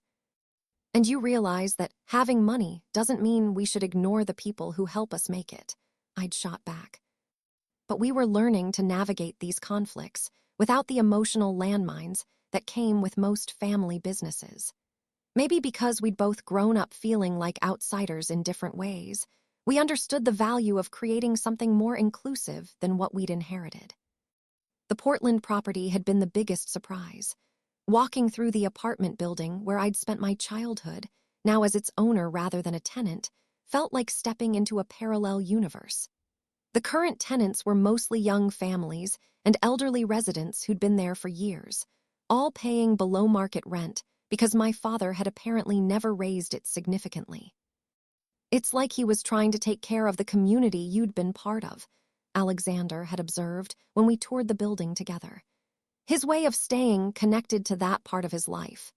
And you realize that having money doesn't mean we should ignore the people who help us make it, I'd shot back. But we were learning to navigate these conflicts without the emotional landmines that came with most family businesses. Maybe because we'd both grown up feeling like outsiders in different ways, we understood the value of creating something more inclusive than what we'd inherited. The Portland property had been the biggest surprise. Walking through the apartment building where I'd spent my childhood, now as its owner rather than a tenant, felt like stepping into a parallel universe. The current tenants were mostly young families and elderly residents who'd been there for years, all paying below-market rent because my father had apparently never raised it significantly. "It's like he was trying to take care of the community you'd been part of," Alexander had observed when we toured the building together. His way of staying connected to that part of his life.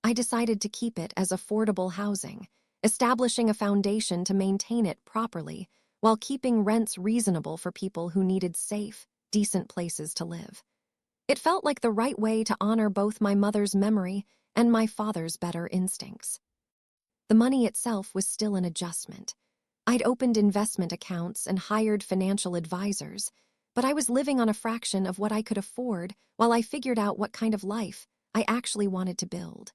I decided to keep it as affordable housing, establishing a foundation to maintain it properly while keeping rents reasonable for people who needed safe, decent places to live. It felt like the right way to honor both my mother's memory and my father's better instincts. The money itself was still an adjustment. I'd opened investment accounts and hired financial advisors, but I was living on a fraction of what I could afford while I figured out what kind of life I actually wanted to build.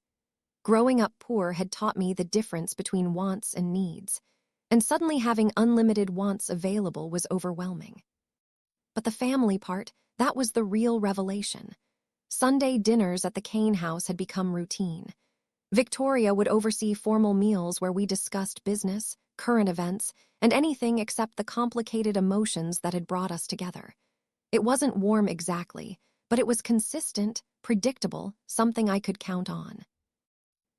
Growing up poor had taught me the difference between wants and needs, and suddenly having unlimited wants available was overwhelming. But the family part, that was the real revelation. Sunday dinners at the Kane house had become routine. Victoria would oversee formal meals where we discussed business, current events, and anything except the complicated emotions that had brought us together. It wasn't warm exactly, but it was consistent, predictable, something I could count on.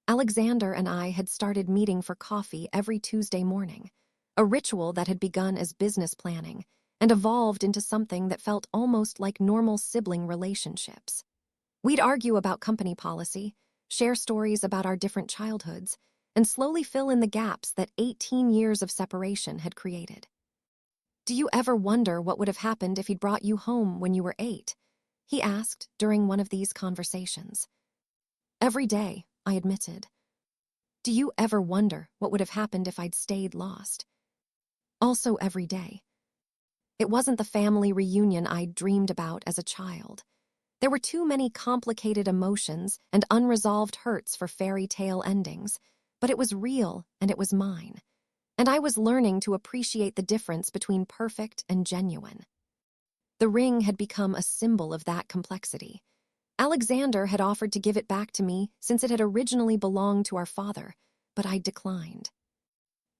Alexander and I had started meeting for coffee every Tuesday morning, a ritual that had begun as business planning and evolved into something that felt almost like normal sibling relationships. We'd argue about company policy, share stories about our different childhoods, and slowly fill in the gaps that 18 years of separation had created. "Do you ever wonder what would have happened if he'd brought you home when you were 8? He asked during one of these conversations. "Every day," I admitted. "Do you ever wonder what would have happened if I'd stayed lost?" "Also every day." It wasn't the family reunion I'd dreamed about as a child. There were too many complicated emotions and unresolved hurts for fairy tale endings, but it was real and it was mine. And I was learning to appreciate the difference between perfect and genuine. The ring had become a symbol of that complexity. Alexander had offered to give it back to me since it had originally belonged to our father, but I'd declined.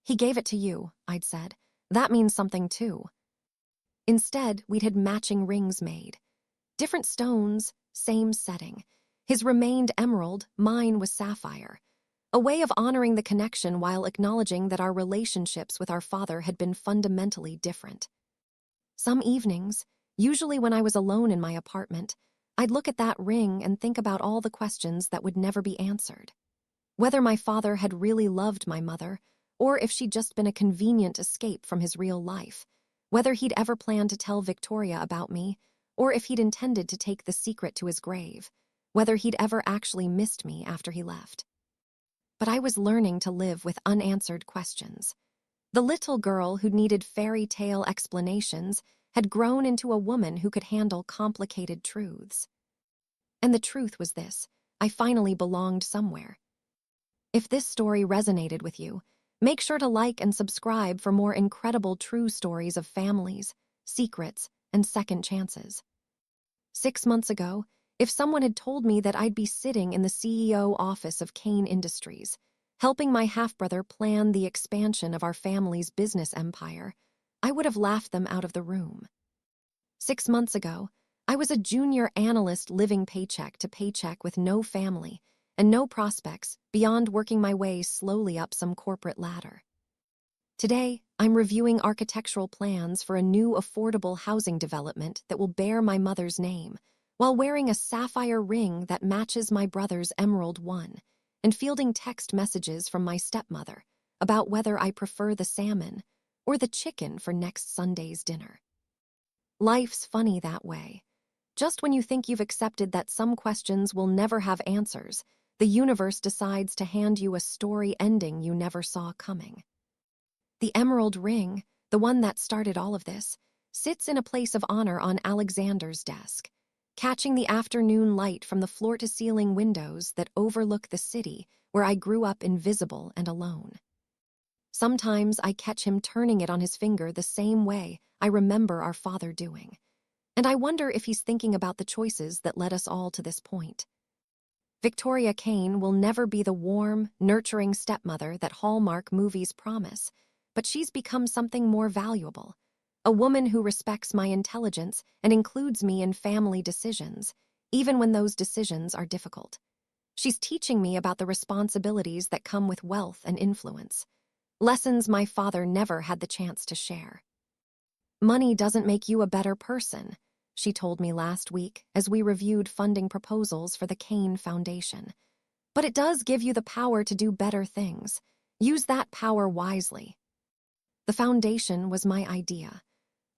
"He gave it to you," I'd said. "That means something too." Instead, we'd had matching rings made. Different stones, same setting. His remained emerald, mine was sapphire. A way of honoring the connection while acknowledging that our relationships with our father had been fundamentally different. Some evenings, usually when I was alone in my apartment, I'd look at that ring and think about all the questions that would never be answered. Whether my father had really loved my mother, or if she'd just been a convenient escape from his real life. Whether he'd ever planned to tell Victoria about me, or if he'd intended to take the secret to his grave. Whether he'd ever actually missed me after he left. But I was learning to live with unanswered questions. The little girl who needed fairy tale explanations had grown into a woman who could handle complicated truths. And the truth was this: I finally belonged somewhere. If this story resonated with you, make sure to like and subscribe for more incredible true stories of families, secrets, and second chances. 6 months ago, if someone had told me that I'd be sitting in the CEO office of Kane Industries, helping my half-brother plan the expansion of our family's business empire, I would have laughed them out of the room. 6 months ago, I was a junior analyst living paycheck to paycheck with no family and no prospects beyond working my way slowly up some corporate ladder. Today, I'm reviewing architectural plans for a new affordable housing development that will bear my mother's name, while wearing a sapphire ring that matches my brother's emerald one, and fielding text messages from my stepmother about whether I prefer the salmon or the chicken for next Sunday's dinner. Life's funny that way. Just when you think you've accepted that some questions will never have answers, the universe decides to hand you a story ending you never saw coming. The emerald ring, the one that started all of this, sits in a place of honor on Alexander's desk, catching the afternoon light from the floor-to-ceiling windows that overlook the city where I grew up invisible and alone. Sometimes I catch him turning it on his finger the same way I remember our father doing, and I wonder if he's thinking about the choices that led us all to this point. Victoria Kane will never be the warm, nurturing stepmother that Hallmark movies promise, but she's become something more valuable. A woman who respects my intelligence and includes me in family decisions, even when those decisions are difficult. She's teaching me about the responsibilities that come with wealth and influence, lessons my father never had the chance to share. Money doesn't make you a better person, she told me last week as we reviewed funding proposals for the Kane Foundation. But it does give you the power to do better things. Use that power wisely. The foundation was my idea,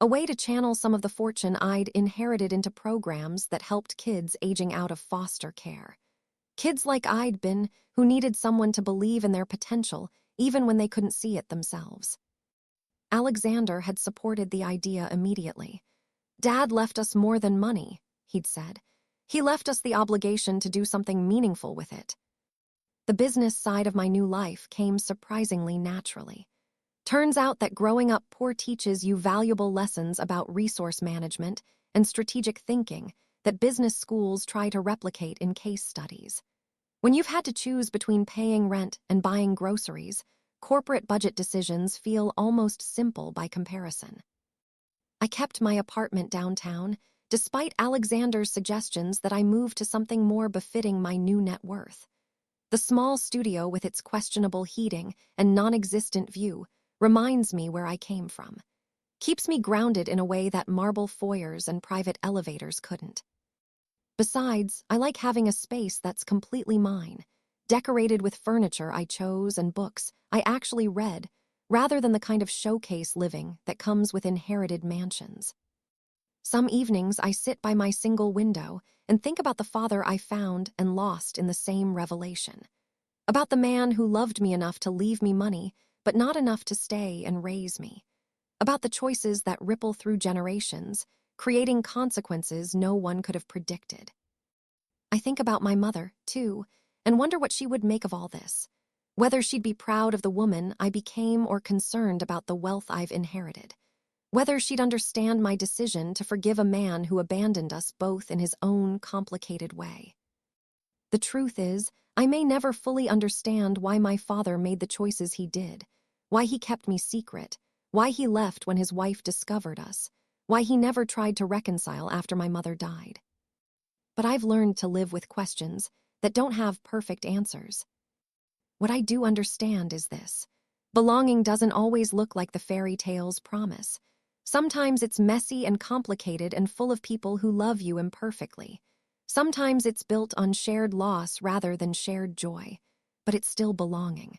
a way to channel some of the fortune I'd inherited into programs that helped kids aging out of foster care. Kids like I'd been, who needed someone to believe in their potential even when they couldn't see it themselves. Alexander had supported the idea immediately. "Dad left us more than money," he'd said. "He left us the obligation to do something meaningful with it." The business side of my new life came surprisingly naturally. Turns out that growing up poor teaches you valuable lessons about resource management and strategic thinking that business schools try to replicate in case studies. When you've had to choose between paying rent and buying groceries, corporate budget decisions feel almost simple by comparison. I kept my apartment downtown, despite Alexander's suggestions that I move to something more befitting my new net worth. The small studio with its questionable heating and non-existent view reminds me where I came from. Keeps me grounded in a way that marble foyers and private elevators couldn't. Besides, I like having a space that's completely mine, decorated with furniture I chose and books I actually read, rather than the kind of showcase living that comes with inherited mansions. Some evenings I sit by my single window and think about the father I found and lost in the same revelation. About the man who loved me enough to leave me money, but not enough to stay and raise me. About the choices that ripple through generations, creating consequences no one could have predicted. I think about my mother, too, and wonder what she would make of all this. Whether she'd be proud of the woman I became or concerned about the wealth I've inherited. Whether she'd understand my decision to forgive a man who abandoned us both in his own complicated way. The truth is, I may never fully understand why my father made the choices he did, why he kept me secret, why he left when his wife discovered us, why he never tried to reconcile after my mother died. But I've learned to live with questions that don't have perfect answers. What I do understand is this: belonging doesn't always look like the fairy tales promise. Sometimes it's messy and complicated and full of people who love you imperfectly. Sometimes it's built on shared loss rather than shared joy, but it's still belonging.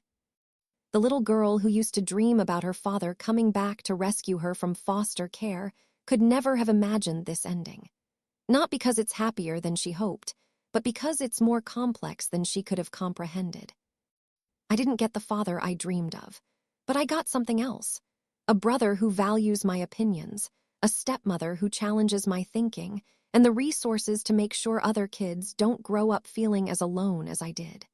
The little girl who used to dream about her father coming back to rescue her from foster care could never have imagined this ending. Not because it's happier than she hoped, but because it's more complex than she could have comprehended. I didn't get the father I dreamed of, but I got something else. A brother who values my opinions, a stepmother who challenges my thinking, and the resources to make sure other kids don't grow up feeling as alone as I did.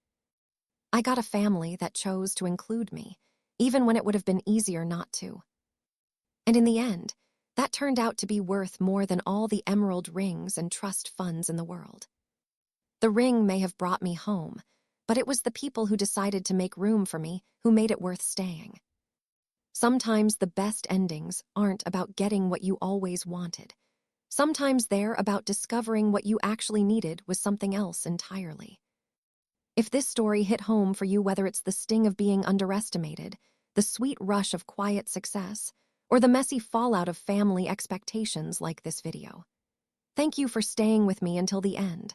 I got a family that chose to include me, even when it would have been easier not to. And in the end, that turned out to be worth more than all the emerald rings and trust funds in the world. The ring may have brought me home, but it was the people who decided to make room for me who made it worth staying. Sometimes the best endings aren't about getting what you always wanted. Sometimes they're about discovering what you actually needed was something else entirely. If this story hit home for you, whether it's the sting of being underestimated, the sweet rush of quiet success, or the messy fallout of family expectations like this video, thank you for staying with me until the end.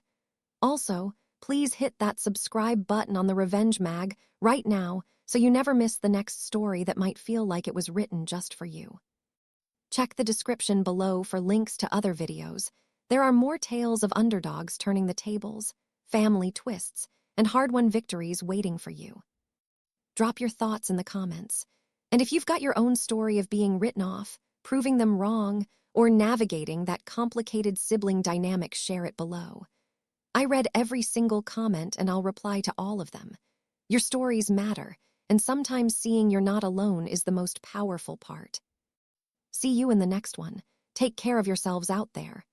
Also, please hit that subscribe button on the Revenge Mag right now so you never miss the next story that might feel like it was written just for you. Check the description below for links to other videos. There are more tales of underdogs turning the tables, family twists, and hard-won victories waiting for you. Drop your thoughts in the comments. And if you've got your own story of being written off, proving them wrong, or navigating that complicated sibling dynamic, share it below. I read every single comment and I'll reply to all of them. Your stories matter, and sometimes seeing you're not alone is the most powerful part. See you in the next one. Take care of yourselves out there.